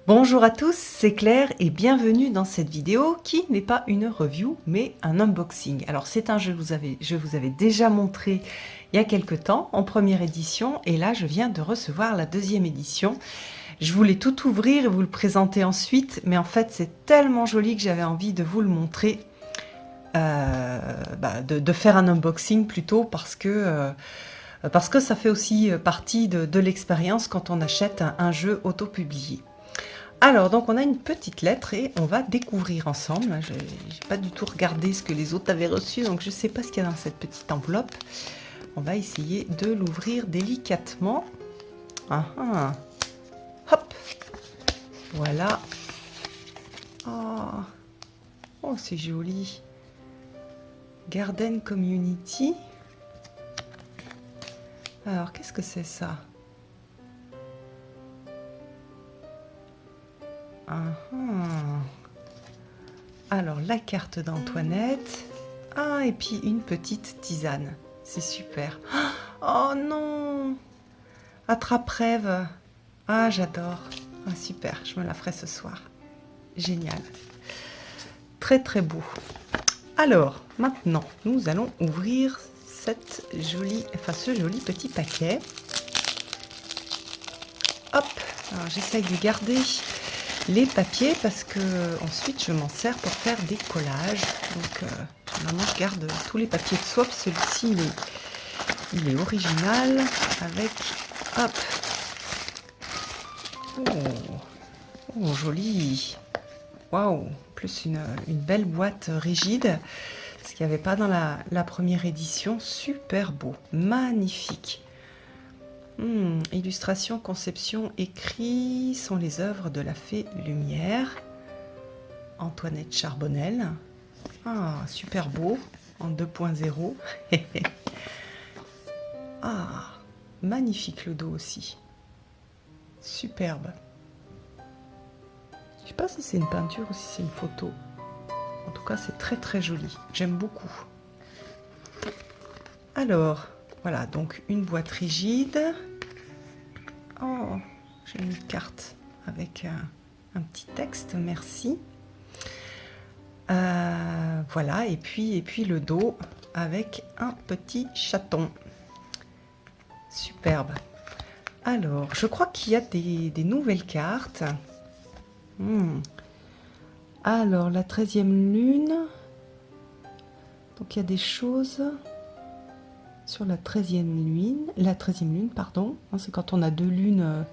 Bonjour à tous, c'est Claire et bienvenue dans cette vidéo qui n'est pas une review mais un unboxing. Alors c'est un jeu que je vous avais déjà montré il y a quelques temps en première édition et là je viens de recevoir la deuxième édition. Je voulais tout ouvrir et vous le présenter ensuite, mais en fait c'est tellement joli que j'avais envie de vous le montrer, de faire un unboxing plutôt parce que ça fait aussi partie de l'expérience quand on achète un jeu auto-publié. Alors, donc on a une petite lettre et on va découvrir ensemble. Je n'ai pas du tout regardé ce que les autres avaient reçu, donc je ne sais pas ce qu'il y a dans cette petite enveloppe. On va essayer de l'ouvrir délicatement. Ah, ah. Hop, voilà. Oh, oh c'est joli. Garden Community. Alors, qu'est-ce que c'est ça? Alors, la carte d'Antoinette. Ah, et puis une petite tisane. C'est super. Oh non! Attrape-rêve. Ah, j'adore. Ah, super, je me la ferai ce soir. Génial. Très, très beau. Alors, maintenant, nous allons ouvrir ce joli petit paquet. Hop! Alors, j'essaye de garder les papiers parce que ensuite je m'en sers pour faire des collages. Donc maintenant je garde tous les papiers de swap. Celui-ci il est original avec hop. Oh joli. Waouh, plus une belle boîte rigide, ce qu'il n'y avait pas dans la première édition. Super beau, magnifique. Illustration, conception, écrit sont les œuvres de la fée Lumière, Antoinette Charbonnel. Ah, super beau, en 2.0. Ah, magnifique le dos aussi. Superbe. Je ne sais pas si c'est une peinture ou si c'est une photo. En tout cas, c'est très très joli. J'aime beaucoup. Alors, voilà, donc une boîte rigide. Oh, j'ai une carte avec un petit texte, merci. Voilà, et puis le dos avec un petit chaton. Superbe. Alors, je crois qu'il y a des nouvelles cartes. Alors, la 13e lune. Donc, il y a des choses sur la 13e lune. La 13e lune, pardon. C'est quand on a deux lunes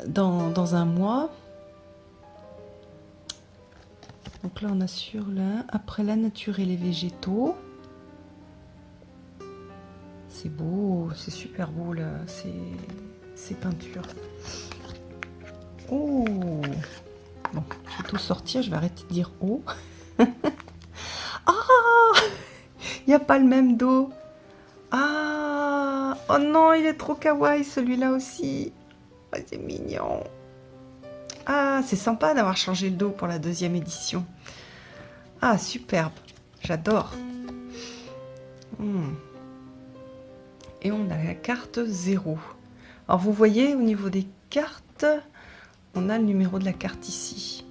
dans un mois. Donc là, on a sur après la nature et les végétaux. C'est beau, c'est super beau là, ces peintures. Oh, bon, je vais tout sortir, je vais arrêter de dire oh. Ah, il n'y a pas le même dos. Ah, oh non, il est trop kawaii celui-là aussi. Oh, c'est mignon. Ah, c'est sympa d'avoir changé le dos pour la deuxième édition. Ah, superbe. J'adore. Et on a la carte 0. Alors, vous voyez, au niveau des cartes, on a le numéro de la carte ici.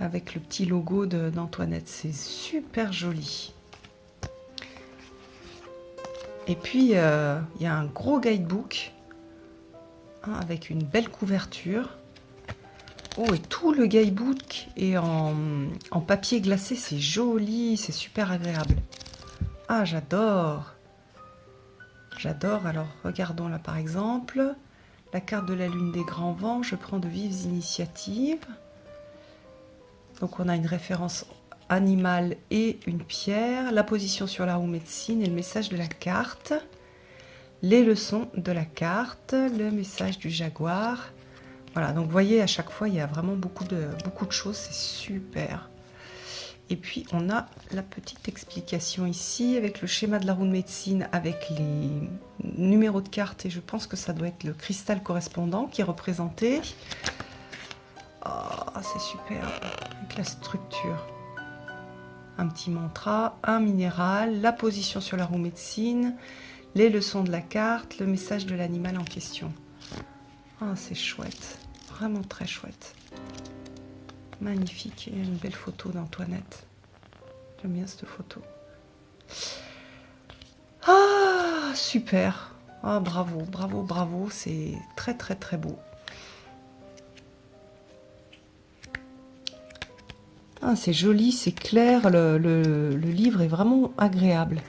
Avec le petit logo d'Antoinette. C'est super joli. Et puis, il y a un gros guidebook. Avec une belle couverture. Oh, et tout le guidebook est en papier glacé, c'est joli, c'est super agréable. Ah, j'adore. J'adore. Alors, regardons là par exemple. La carte de la lune des grands vents, je prends de vives initiatives. Donc, on a une référence animale et une pierre. La position sur la roue médecine et le message de la carte. Les leçons de la carte, le message du jaguar. Voilà, donc vous voyez, à chaque fois, il y a vraiment beaucoup de choses, c'est super. Et puis, on a la petite explication ici, avec le schéma de la roue de médecine, avec les numéros de carte, et je pense que ça doit être le cristal correspondant qui est représenté. Oh, c'est super, avec la structure. Un petit mantra, un minéral, la position sur la roue médecine, les leçons de la carte, le message de l'animal en question. Ah, c'est chouette. Vraiment très chouette. Magnifique. Et une belle photo d'Antoinette. J'aime bien cette photo. Ah, super. Ah, bravo, bravo, bravo. C'est très, très, très beau. Ah, c'est joli, c'est clair. Le livre est vraiment agréable.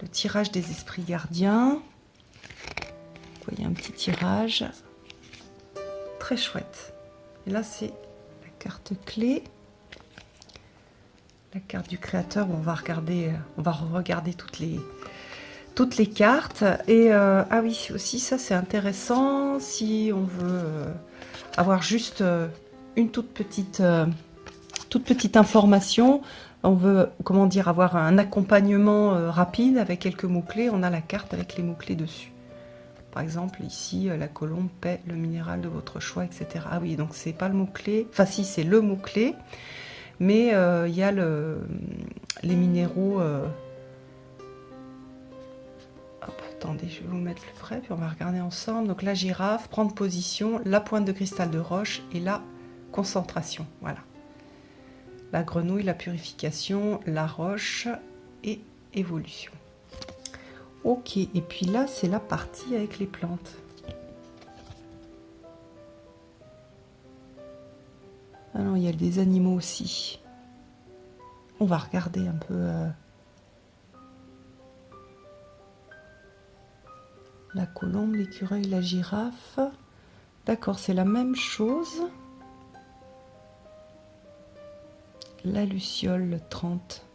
Le tirage des esprits gardiens. Vous voyez un petit tirage. Très chouette. Et là, c'est la carte clé. La carte du créateur, on va regarder toutes les cartes. Et ah oui, aussi ça c'est intéressant si on veut avoir juste une toute petite information. On veut, comment dire, avoir un accompagnement rapide avec quelques mots-clés. On a la carte avec les mots-clés dessus. Par exemple, ici, la colombe paie le minéral de votre choix, etc. Ah oui, donc c'est pas le mot-clé. Enfin si, c'est le mot-clé. Mais il y a les minéraux. Hop, attendez, je vais vous mettre plus près, puis on va regarder ensemble. Donc la girafe, prendre position, la pointe de cristal de roche et la concentration. Voilà. La grenouille, la purification, la roche et évolution. Ok, et puis là, c'est la partie avec les plantes. Alors, il y a des animaux aussi. On va regarder un peu la colombe, l'écureuil, la girafe. D'accord, c'est la même chose. La luciole, le 30.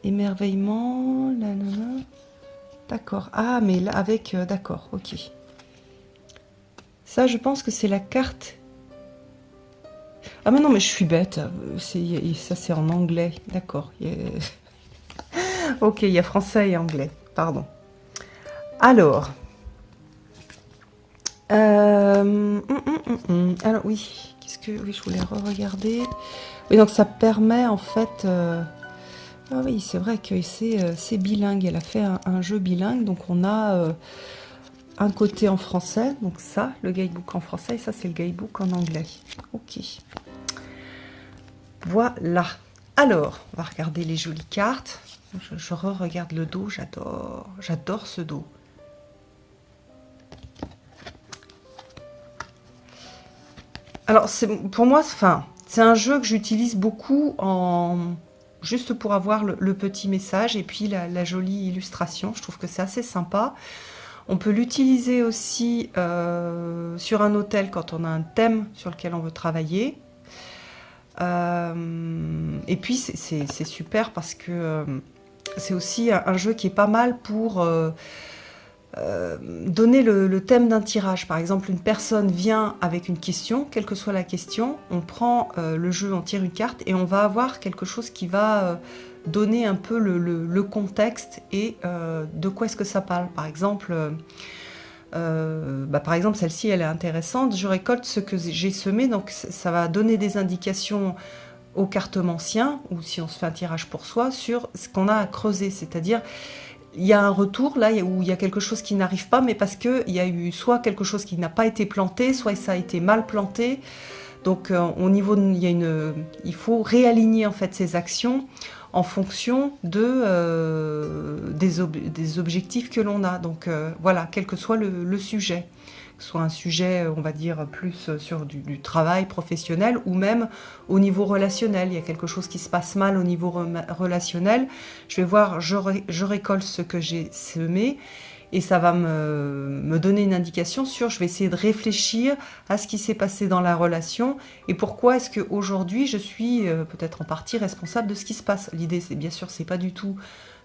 Émerveillement, là. D'accord. Ah, mais là, avec... d'accord, ok. Ça, je pense que c'est la carte... Ah, mais non, mais je suis bête. Ça, c'est en anglais. D'accord. Ok, il y a français et anglais. Pardon. Alors... Alors, oui. Qu'est-ce que... Oui, je voulais re-regarder. Oui, donc ça permet, en fait... Ah oui, c'est vrai que c'est bilingue. Elle a fait un jeu bilingue. Donc, on a... un côté en français, donc ça, le guidebook en français, et ça, c'est le guidebook en anglais. Ok. Voilà. Alors, on va regarder les jolies cartes. Je re-regarde le dos, j'adore ce dos. Alors, pour moi, c'est un jeu que j'utilise beaucoup juste pour avoir le petit message et puis la jolie illustration. Je trouve que c'est assez sympa. On peut l'utiliser aussi sur un hôtel quand on a un thème sur lequel on veut travailler. Et puis c'est super parce que c'est aussi un jeu qui est pas mal pour donner le thème d'un tirage. Par exemple, une personne vient avec une question, quelle que soit la question, on prend le jeu, on tire une carte et on va avoir quelque chose qui va donner un peu le contexte et de quoi est-ce que ça parle. Par exemple, celle-ci, elle est intéressante. Je récolte ce que j'ai semé, donc ça va donner des indications au cartomancien, ou si on se fait un tirage pour soi, sur ce qu'on a à creuser. C'est-à-dire, il y a un retour là où il y a quelque chose qui n'arrive pas, mais parce qu'il y a eu soit quelque chose qui n'a pas été planté, soit ça a été mal planté. Donc au niveau, il faut réaligner en fait ces actions en fonction des objectifs que l'on a. Donc voilà, quel que soit le sujet, que ce soit un sujet, on va dire, plus sur du travail professionnel ou même au niveau relationnel. Il y a quelque chose qui se passe mal au niveau relationnel. Je vais voir, je récolte ce que j'ai semé et ça va me donner une indication sur, je vais essayer de réfléchir à ce qui s'est passé dans la relation et pourquoi est-ce qu'aujourd'hui je suis peut-être en partie responsable de ce qui se passe. L'idée, c'est bien sûr, c'est pas du tout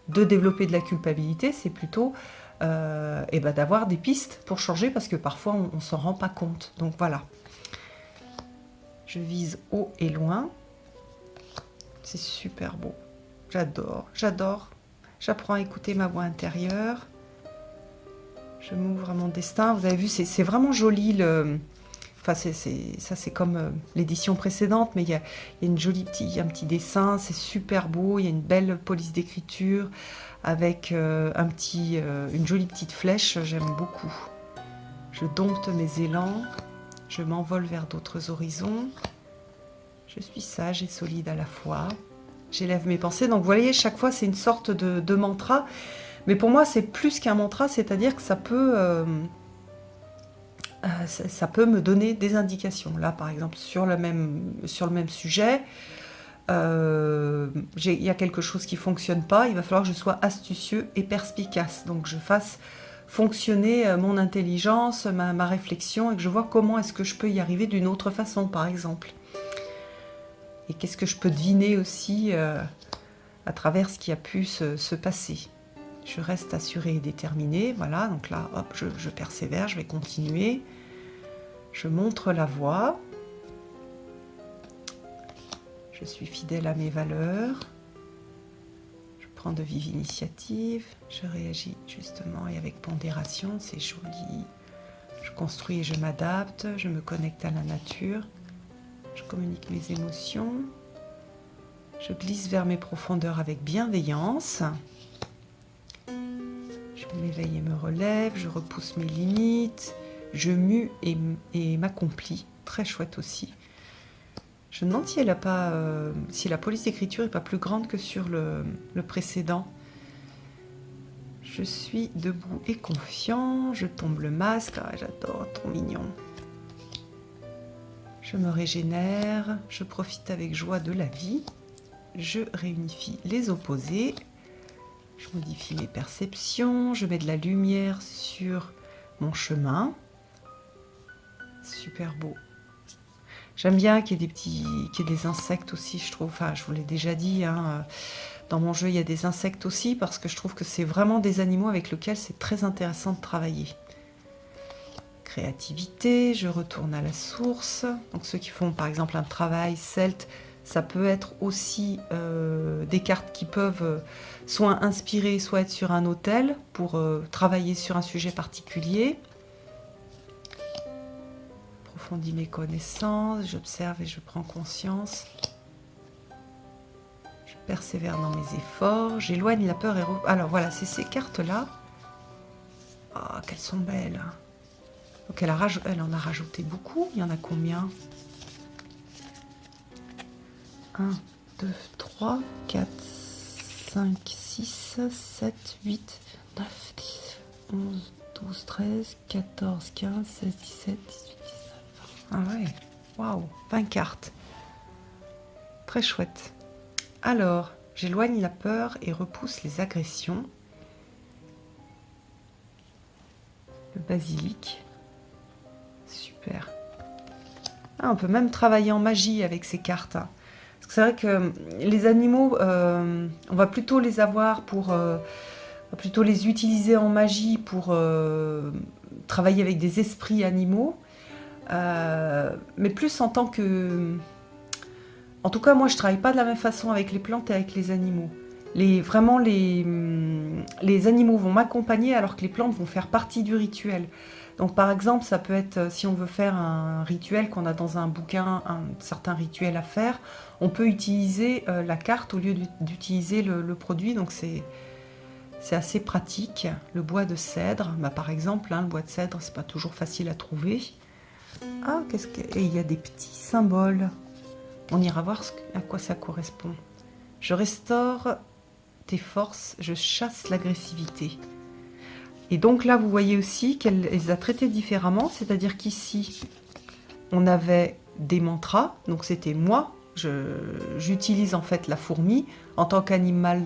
de développer de la culpabilité, c'est plutôt d'avoir des pistes pour changer parce que parfois on s'en rend pas compte. Donc voilà. Je vise haut et loin. C'est super beau. J'adore, j'adore. J'apprends à écouter ma voix intérieure. Je m'ouvre à mon destin. Vous avez vu, c'est vraiment joli Enfin, ça c'est comme l'édition précédente, mais il y a une un petit dessin, c'est super beau, il y a une belle police d'écriture avec une jolie petite flèche, j'aime beaucoup. Je dompte mes élans, je m'envole vers d'autres horizons, je suis sage et solide à la fois, j'élève mes pensées. Donc vous voyez, chaque fois c'est une sorte de mantra, mais pour moi c'est plus qu'un mantra, c'est-à-dire que ça peut me donner des indications. Là, par exemple, sur le même sujet, il y a quelque chose qui ne fonctionne pas, il va falloir que je sois astucieux et perspicace. Donc, je fasse fonctionner mon intelligence, ma réflexion, et que je vois comment est-ce que je peux y arriver d'une autre façon, par exemple. Et qu'est-ce que je peux deviner aussi à travers ce qui a pu se passer. Je reste assurée et déterminée, voilà, donc là, hop, je persévère, je vais continuer. Je montre la voie. Je suis fidèle à mes valeurs. Je prends de vives initiatives. Je réagis justement et avec pondération, c'est joli. Je construis et je m'adapte. Je me connecte à la nature. Je communique mes émotions. Je glisse vers mes profondeurs avec bienveillance. Je m'éveille et me relève. Je repousse mes limites. Je mue et m'accomplis. Très chouette aussi. Je me demande si elle a pas, si la police d'écriture n'est pas plus grande que sur le précédent. Je suis debout et confiant. Je tombe le masque. Ah, j'adore, trop mignon. Je me régénère. Je profite avec joie de la vie. Je réunifie les opposés. Je modifie mes perceptions. Je mets de la lumière sur mon chemin. Super beau. J'aime bien qu'il y ait des insectes aussi, je trouve. Enfin, je vous l'ai déjà dit, hein, dans mon jeu, il y a des insectes aussi, parce que je trouve que c'est vraiment des animaux avec lesquels c'est très intéressant de travailler. Créativité, je retourne à la source. Donc ceux qui font par exemple un travail celte, ça peut être aussi des cartes qui peuvent soit inspirer, soit être sur un autel pour travailler sur un sujet particulier. J'approfondis mes connaissances, j'observe et je prends conscience. Je persévère dans mes efforts, j'éloigne la peur et... Alors voilà, c'est ces cartes-là. Oh, qu'elles sont belles. Donc elle en a rajouté beaucoup. Il y en a combien? 1, 2, 3, 4, 5, 6, 7, 8, 9, 10, 11, 12, 13, 14, 15, 16, 17, 18, 19... Ah ouais, waouh, 20 cartes. Très chouette. Alors, j'éloigne la peur et repousse les agressions. Le basilic. Super. Ah, on peut même travailler en magie avec ces cartes. Parce que c'est vrai que les animaux, on va plutôt les avoir pour... on va plutôt les utiliser en magie pour travailler avec des esprits animaux. Mais plus en tant que... En tout cas, moi, je ne travaille pas de la même façon avec les plantes et avec les animaux. Vraiment, les animaux vont m'accompagner alors que les plantes vont faire partie du rituel. Donc, par exemple, ça peut être, si on veut faire un rituel qu'on a dans un bouquin, un certain rituel à faire, on peut utiliser la carte au lieu d'utiliser le produit. Donc, c'est assez pratique. Le bois de cèdre, bah, par exemple, hein, le bois de cèdre, c'est pas toujours facile à trouver. Ah, et il y a des petits symboles. On ira voir à quoi ça correspond. Je restaure tes forces, je chasse l'agressivité. Et donc là, vous voyez aussi qu'elle les a traités différemment, c'est-à-dire qu'ici, on avait des mantras, donc c'était moi, j'utilise en fait la fourmi en tant qu'animal,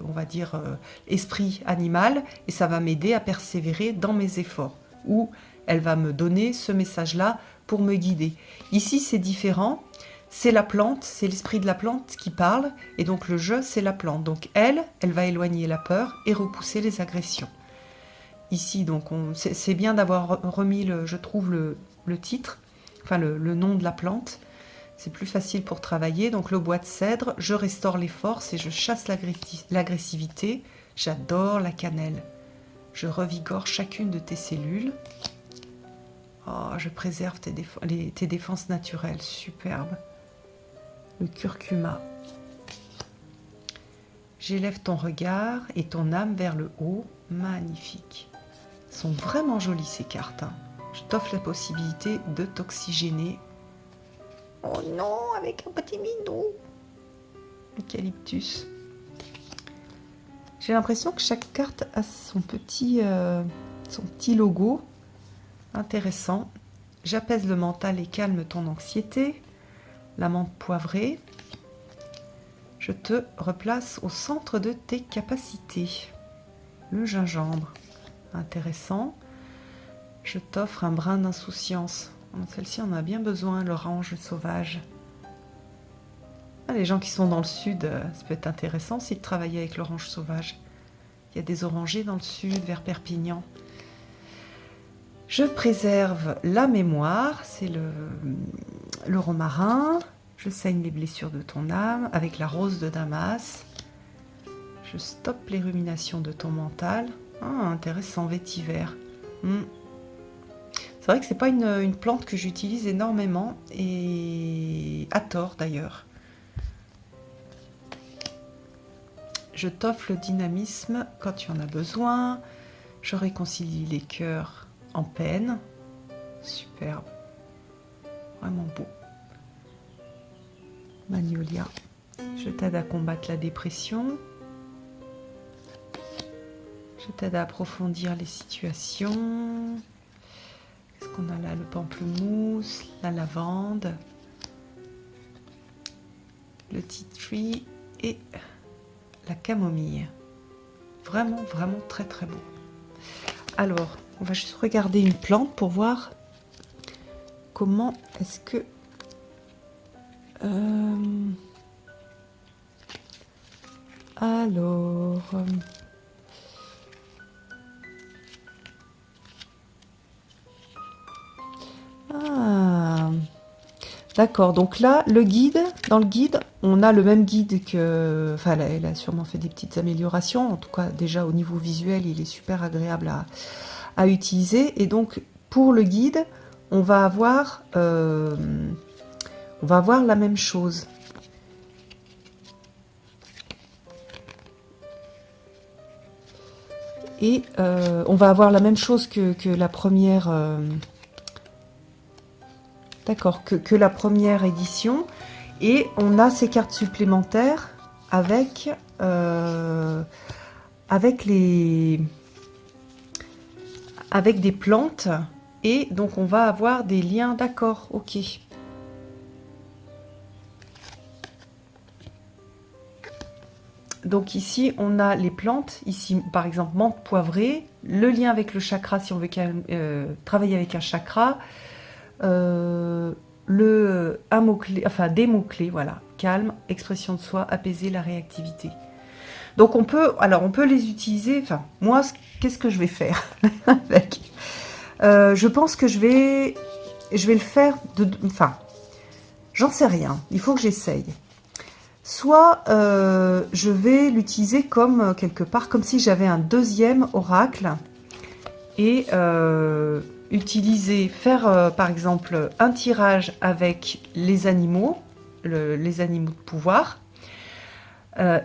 on va dire esprit animal, et ça va m'aider à persévérer dans mes efforts, ou elle va me donner ce message-là pour me guider. Ici, c'est différent. C'est la plante, c'est l'esprit de la plante qui parle, et donc le jeu, c'est la plante. Donc elle va éloigner la peur et repousser les agressions. Ici, donc, c'est bien d'avoir remis, je trouve, le titre, enfin le nom de la plante. C'est plus facile pour travailler. Donc le bois de cèdre, je restaure les forces et je chasse l'agressivité. J'adore la cannelle. Je revigore chacune de tes cellules. Oh, je préserve tes défenses naturelles. Superbe. Le curcuma. J'élève ton regard et ton âme vers le haut. Magnifique. Elles sont vraiment jolies ces cartes. Hein. Je t'offre la possibilité de t'oxygéner. Oh non, avec un petit minou. Eucalyptus. J'ai l'impression que chaque carte a son petit logo. Intéressant. J'apaise le mental et calme ton anxiété. La menthe poivrée. Je te replace au centre de tes capacités. Le gingembre. Intéressant. Je t'offre un brin d'insouciance. Celle-ci en a bien besoin, l'orange sauvage. Ah, les gens qui sont dans le sud, ça peut être intéressant aussi de travailler avec l'orange sauvage. Il y a des orangers dans le sud, vers Perpignan. Je préserve la mémoire, c'est le romarin. Je saigne les blessures de ton âme avec la rose de Damas. Je stoppe les ruminations de ton mental. Ah, intéressant, vétiver. C'est vrai que c'est pas une plante que j'utilise énormément, et à tort d'ailleurs. Je t'offre le dynamisme quand tu en as besoin. Je réconcilie les cœurs en peine. Superbe. Vraiment beau. Magnolia. Je t'aide à combattre la dépression. Je t'aide à approfondir les situations. Qu'est-ce qu'on a là? Le pamplemousse, la lavande, le tea tree et la camomille. Vraiment, vraiment très très beau. Alors, on va juste regarder une plante pour voir comment est-ce que... Alors... Ah, d'accord, donc là, le guide, dans le guide, on a le même guide que... Enfin, elle a sûrement fait des petites améliorations. En tout cas, déjà, au niveau visuel, il est super agréable à utiliser. Et donc, pour le guide, on va avoir la même chose. Et on va avoir la même chose que la première... D'accord, que la première édition. Et on a ces cartes supplémentaires avec des plantes. Et donc on va avoir des liens, d'accord, ok. Donc ici, on a les plantes. Ici, par exemple, menthe poivrée. Le lien avec le chakra, si on veut travailler avec un chakra. Un mot-clé, enfin des mots-clés, voilà. Calme, expression de soi, apaiser la réactivité. Donc on peut les utiliser. Enfin, moi, qu'est-ce que je vais faire avec je pense que je vais le faire enfin, j'en sais rien. Il faut que j'essaye. Soit je vais l'utiliser comme quelque part, comme si j'avais un deuxième oracle et faire par exemple un tirage avec les animaux, les animaux de pouvoir,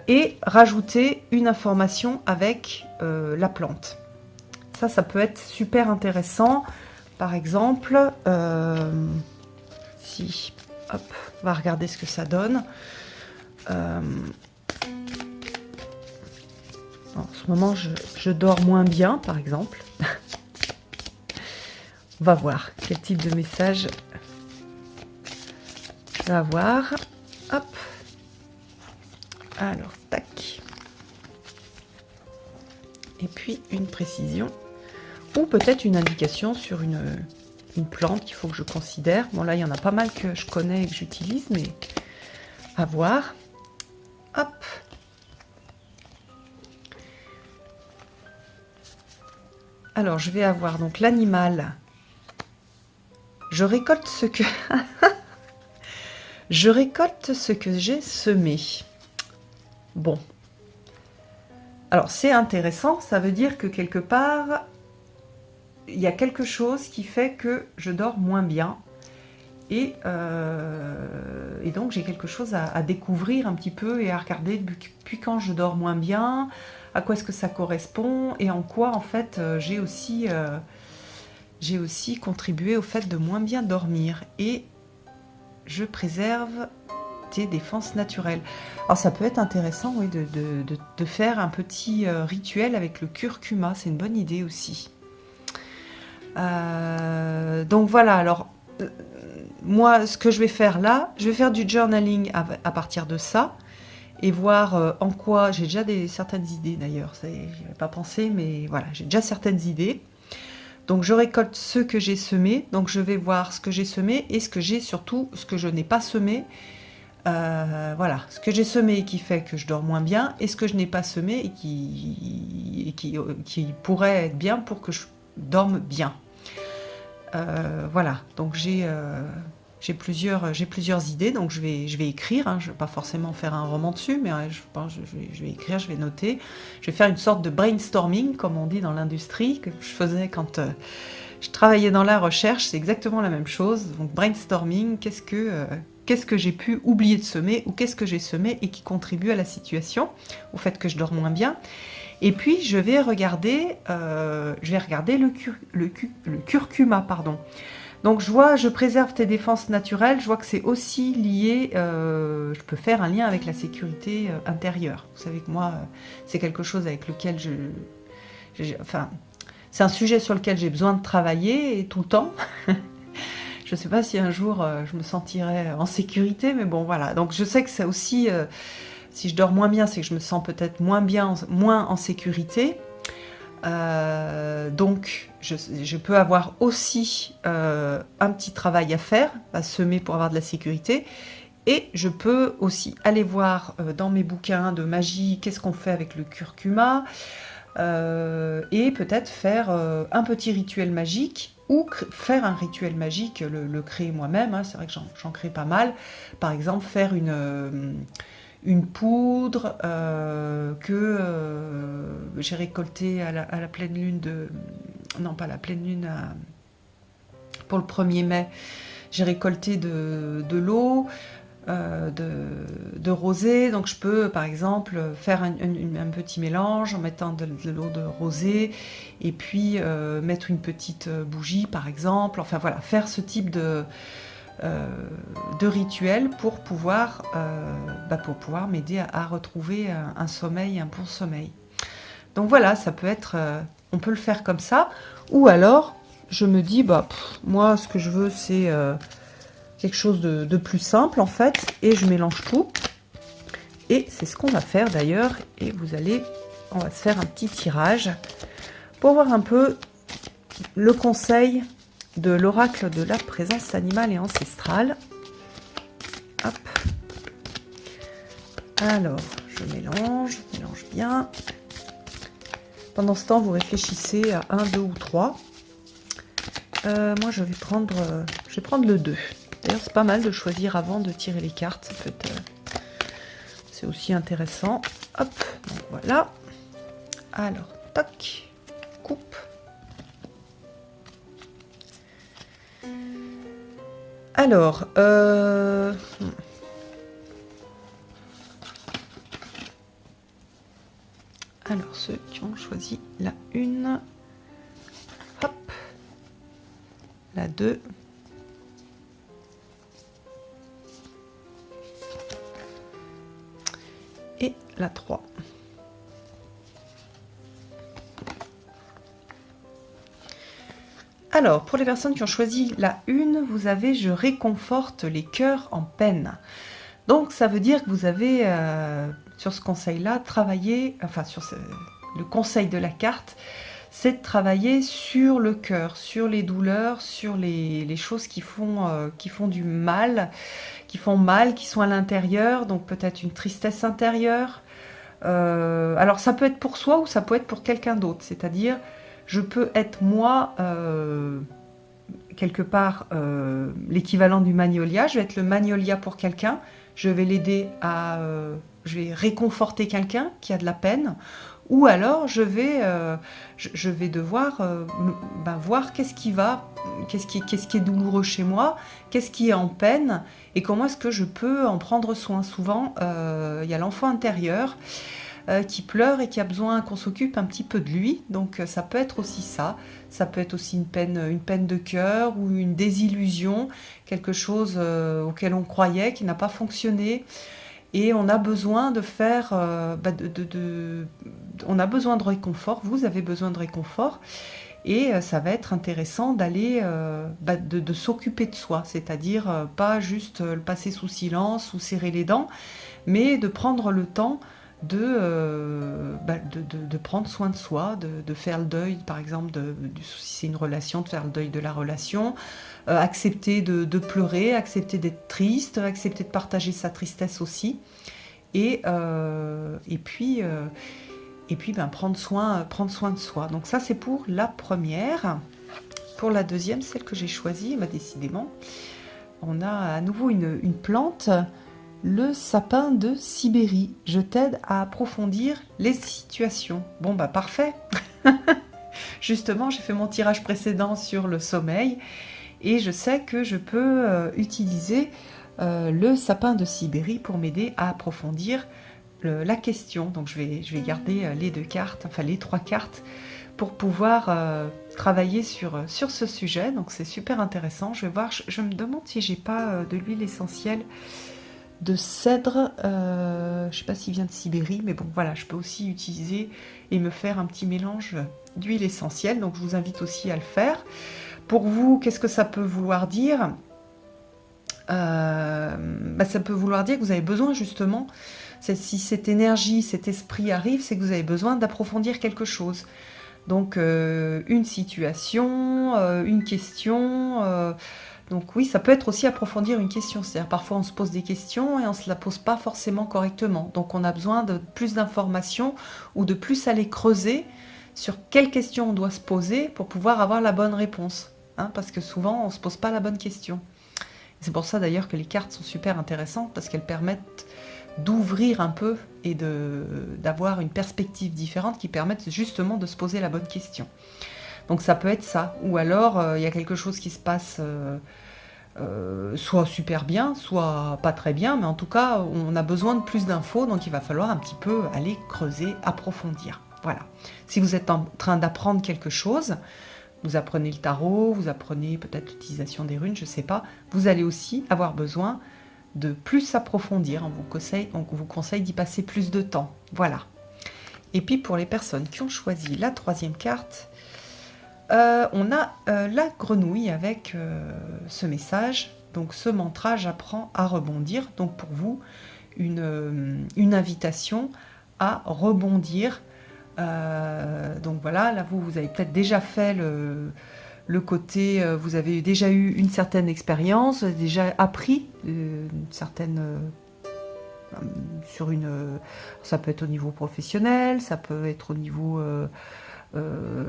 et rajouter une information avec la plante. Ça peut être super intéressant. Par exemple, si, hop, on va regarder ce que ça donne. En ce moment, je dors moins bien, par exemple. On va voir quel type de message je vais avoir. Hop. Alors, tac. Et puis, une précision. Ou peut-être une indication sur une plante qu'il faut que je considère. Bon, là, il y en a pas mal que je connais et que j'utilise, mais à voir. Hop. Alors, je vais avoir donc l'animal. Je récolte ce que... Je récolte ce que j'ai semé. Bon. Alors, c'est intéressant. Ça veut dire que quelque part, il y a quelque chose qui fait que je dors moins bien. Et donc j'ai quelque chose à découvrir un petit peu et à regarder depuis quand je dors moins bien, à quoi est-ce que ça correspond et en quoi en fait j'ai aussi contribué au fait de moins bien dormir. Et je préserve tes défenses naturelles. Alors ça peut être intéressant, oui, de faire un petit rituel avec le curcuma, c'est une bonne idée aussi. Donc voilà, alors moi ce que je vais faire là, je vais faire du journaling à partir de ça et voir en quoi, j'ai déjà certaines idées d'ailleurs, j'y avais pas pensé, mais voilà, j'ai déjà certaines idées. Donc je récolte ce que j'ai semé, donc je vais voir ce que j'ai semé et surtout ce que je n'ai pas semé. Voilà, ce que j'ai semé et qui fait que je dors moins bien, et ce que je n'ai pas semé et qui pourrait être bien pour que je dorme bien. Voilà, donc j'ai plusieurs idées, donc je vais écrire, hein, je ne vais pas forcément faire un roman dessus, mais je vais écrire, je vais noter. Je vais faire une sorte de brainstorming, comme on dit dans l'industrie, que je faisais quand je travaillais dans la recherche, c'est exactement la même chose. Donc brainstorming, qu'est-ce que j'ai pu oublier de semer, ou qu'est-ce que j'ai semé et qui contribue à la situation, au fait que je dors moins bien. Et puis je vais regarder le curcuma, pardon. Donc je préserve tes défenses naturelles, je vois que c'est aussi lié, je peux faire un lien avec la sécurité intérieure. Vous savez que moi, c'est quelque chose avec lequel enfin, c'est un sujet sur lequel j'ai besoin de travailler et tout le temps. Je ne sais pas si un jour je me sentirai en sécurité, mais bon voilà. Donc je sais que c'est aussi, si je dors moins bien, c'est que je me sens peut-être moins en sécurité. Donc je peux avoir aussi un petit travail à faire, à semer pour avoir de la sécurité. Et je peux aussi aller voir dans mes bouquins de magie, qu'est-ce qu'on fait avec le curcuma, et peut-être faire un petit rituel magique, ou faire un rituel magique, le créer moi-même, hein, c'est vrai que j'en crée pas mal. Par exemple, faire une poudre que j'ai récoltée à la pleine lune non, pas la pleine lune, pour le 1er mai. J'ai récolté de l'eau, de rosée, donc je peux par exemple faire un petit mélange en mettant de l'eau de rosée et puis mettre une petite bougie par exemple, enfin voilà, faire ce type de rituel pour pouvoir m'aider à retrouver un sommeil, un bon sommeil. Donc voilà, ça peut être, on peut le faire comme ça, ou alors je me dis moi ce que je veux c'est quelque chose de plus simple en fait, et je mélange tout, et c'est ce qu'on va faire d'ailleurs. Et on va se faire un petit tirage pour voir un peu le conseil de l'oracle de la présence animale et ancestrale. Hop. Alors je mélange bien. Pendant ce temps, vous réfléchissez à 1, 2 ou 3. Moi je vais prendre le 2. D'ailleurs, c'est pas mal de choisir avant de tirer les cartes. C'est aussi intéressant. Hop, donc voilà. Alors, toc, coupe. Alors, ceux qui ont choisi la 1, hop, la 2. Et la 3. Alors, pour les personnes qui ont choisi la 1, vous avez « Je réconforte les cœurs en peine ». Donc, ça veut dire que vous avez, sur ce conseil-là, travaillé, enfin, le conseil de la carte, c'est de travailler sur le cœur, sur les douleurs, sur les choses qui font du mal, qui sont à l'intérieur, donc peut-être une tristesse intérieure. Alors ça peut être pour soi ou ça peut être pour quelqu'un d'autre, c'est-à-dire je peux être moi, quelque part, l'équivalent du magnolia, je vais être le magnolia pour quelqu'un, je vais l'aider je vais réconforter quelqu'un qui a de la peine, ou alors je vais devoir voir qu'est-ce qui va, qu'est-ce qui est douloureux chez moi, qu'est-ce qui est en peine, et comment est-ce que je peux en prendre soin. Souvent, il y a l'enfant intérieur qui pleure et qui a besoin qu'on s'occupe un petit peu de lui. Donc ça peut être aussi ça. Ça peut être aussi une peine de cœur ou une désillusion, quelque chose auquel on croyait, qui n'a pas fonctionné. Et on a besoin de faire, on a besoin de réconfort. Vous avez besoin de réconfort, et ça va être intéressant d'aller, de s'occuper de soi, c'est-à-dire pas juste le passer sous silence ou serrer les dents, mais de prendre le temps de prendre soin de soi, de faire le deuil, par exemple, si c'est une relation, de faire le deuil de la relation, accepter de pleurer, accepter d'être triste, accepter de partager sa tristesse aussi, et puis prendre soin de soi. Donc ça, c'est pour la première. Pour la deuxième, celle que j'ai choisie, décidément, on a à nouveau une plante, le sapin de Sibérie. Je t'aide à approfondir les situations. Bon, parfait. Justement, j'ai fait mon tirage précédent sur le sommeil, et je sais que je peux utiliser le sapin de Sibérie pour m'aider à approfondir la question. Donc je vais garder les deux cartes, enfin les trois cartes, pour pouvoir travailler sur ce sujet. Donc c'est super intéressant. Je vais voir, je me demande si j'ai pas de l'huile essentielle de cèdre, je ne sais pas s'il vient de Sibérie, mais bon voilà, je peux aussi utiliser et me faire un petit mélange d'huile essentielle, donc je vous invite aussi à le faire. Pour vous, qu'est-ce que ça peut vouloir dire? Ça peut vouloir dire que vous avez besoin justement, si cette énergie, cet esprit arrive, c'est que vous avez besoin d'approfondir quelque chose. Donc une situation, une question... Donc oui, ça peut être aussi approfondir une question. C'est-à-dire parfois on se pose des questions et on ne se la pose pas forcément correctement. Donc on a besoin de plus d'informations ou de plus aller creuser sur quelle question on doit se poser pour pouvoir avoir la bonne réponse. Parce que souvent on ne se pose pas la bonne question. C'est pour ça d'ailleurs que les cartes sont super intéressantes, parce qu'elles permettent d'ouvrir un peu et d'avoir une perspective différente qui permettent justement de se poser la bonne question. Donc ça peut être ça. Ou alors il y a quelque chose qui se passe... soit super bien, soit pas très bien, mais en tout cas, on a besoin de plus d'infos, donc il va falloir un petit peu aller creuser, approfondir. Voilà. Si vous êtes en train d'apprendre quelque chose, vous apprenez le tarot, vous apprenez peut-être l'utilisation des runes, je ne sais pas, vous allez aussi avoir besoin de plus approfondir. On vous conseille d'y passer plus de temps. Voilà. Et puis pour les personnes qui ont choisi la troisième carte, on a la grenouille avec ce message, donc ce mantra, j'apprends à rebondir. Donc pour vous, une invitation à rebondir. Donc voilà, là vous avez peut-être déjà fait le côté, vous avez déjà eu une certaine expérience, déjà appris une certaine... ça peut être au niveau professionnel, ça peut être au niveau...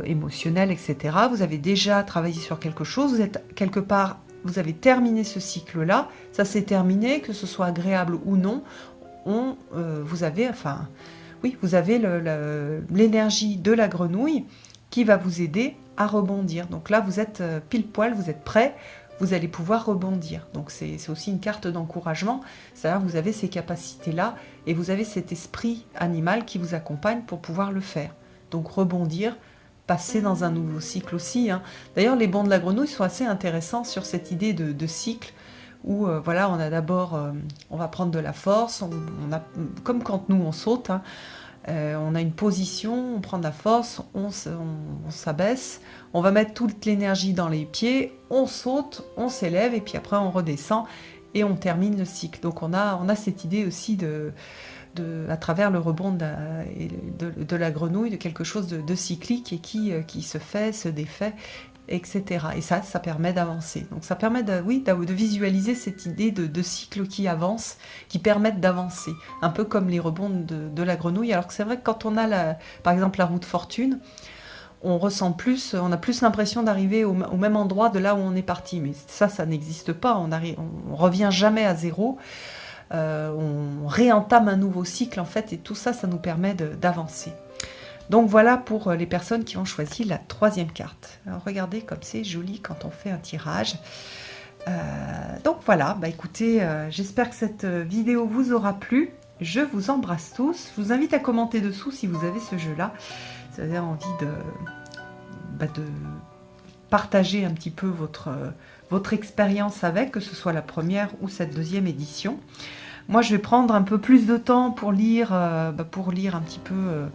émotionnel, etc. Vous avez déjà travaillé sur quelque chose, vous êtes quelque part, vous avez terminé ce cycle-là, ça s'est terminé, que ce soit agréable ou non, vous avez l'énergie de la grenouille qui va vous aider à rebondir. Donc là, vous êtes pile poil, vous êtes prêt, vous allez pouvoir rebondir. Donc c'est aussi une carte d'encouragement, c'est-à-dire que vous avez ces capacités-là et vous avez cet esprit animal qui vous accompagne pour pouvoir le faire. Donc rebondir, passer dans un nouveau cycle aussi. D'ailleurs, les bonds de la grenouille sont assez intéressants sur cette idée de cycle où voilà, on a d'abord, on va prendre de la force, comme quand nous on saute, on a une position, on prend de la force, on s'abaisse, on va mettre toute l'énergie dans les pieds, on saute, on s'élève et puis après on redescend et on termine le cycle. Donc on a cette idée aussi à travers le rebond de la grenouille, de quelque chose de cyclique et qui se fait, se défait, etc. Et ça permet d'avancer. Donc ça permet de visualiser cette idée de cycle qui avance, qui permettent d'avancer. Un peu comme les rebonds de la grenouille. Alors que c'est vrai que quand on a, par exemple, la roue de fortune, on a plus l'impression d'arriver au même endroit de là où on est parti. Mais ça n'existe pas. On revient jamais à zéro. On réentame un nouveau cycle en fait, et tout ça, ça nous permet d'avancer. Donc voilà pour les personnes qui ont choisi la 3e carte. Alors regardez comme c'est joli quand on fait un tirage. Donc voilà, bah écoutez, j'espère que cette vidéo vous aura plu. Je vous embrasse tous. Je vous invite à commenter dessous si vous avez ce jeu-là. Si vous avez envie de partager un petit peu votre expérience avec, que ce soit la première ou cette 2e édition. Moi, je vais prendre un peu plus de temps pour lire un petit peu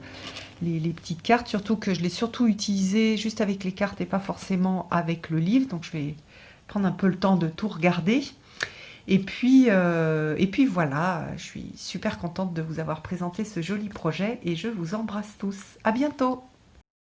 les petites cartes, surtout que je l'ai surtout utilisé juste avec les cartes et pas forcément avec le livre. Donc, je vais prendre un peu le temps de tout regarder. Et puis voilà, je suis super contente de vous avoir présenté ce joli projet et je vous embrasse tous. À bientôt!